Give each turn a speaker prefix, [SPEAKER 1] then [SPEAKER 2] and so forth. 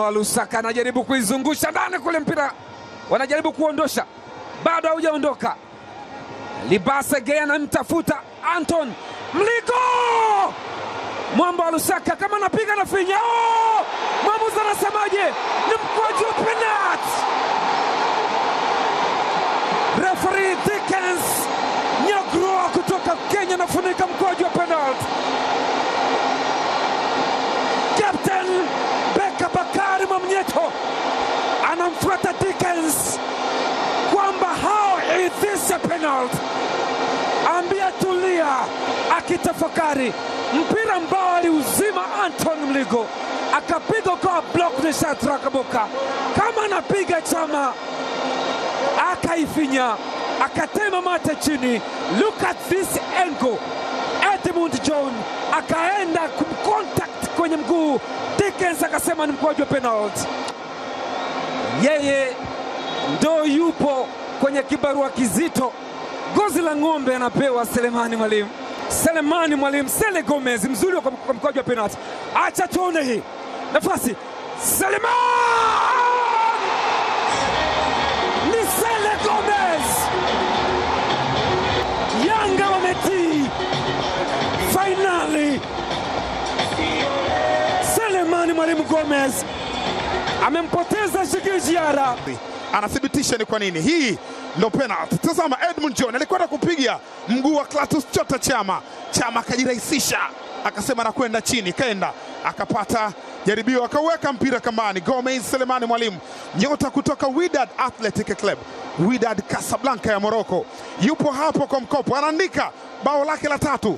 [SPEAKER 1] Lusaka anajaribu kuizungusha ndani kule, mpira wanajaribu kuondosha, bado haujaondoka. Libase Gay anamtafuta Anton Mligo, mwamba wa Lusaka kama anapiga na finya. Mwamuzi anasemaje? Ni mkwaju wa penalti. Referee Dickens Nyagro kutoka Kenya anafunika mkwaju wa penalti. Captain Beka Bakari Mwamnyeto anamfuata Dickens kwamba how is this a penalty? Ambia tulia, akitafakari mpira ambao aliuzima Anton Mligo, akapiga kwa block ni Shatra Kaboka kama anapiga chama, akaifinya, akatema mate chini. Look at this angle. Edmund John akaenda kumcontact kwenye mguu. Dickens akasema ni mkwaju wa penalty. Yeye ndo yupo kwenye kibarua kizito. Gozi la ng'ombe anapewa Selemani Mwalimu. Selemani Mwalimu, Sele Gomez mzuri kwa mkwaju wa penalty. Acha tuone hii nafasi. Selemani! Ni Sele Gomez! Yanga wametii finali. Selemani Mwalimu Gomez amempoteza Djigui Diarra.
[SPEAKER 2] Anathibitisha ni kwa nini hii ndio penalty. Tazama, Edmund John alikwenda kupiga mguu wa Clatous Chota Chama. Chama akajirahisisha, akasema anakwenda chini, kaenda akapata jaribio, akaweka mpira kambani. Gomez Selemani Mwalimu, nyota kutoka Wydad Athletic Club, Wydad Casablanca ya Morocco, yupo hapo kwa mkopo, anaandika bao lake la 3.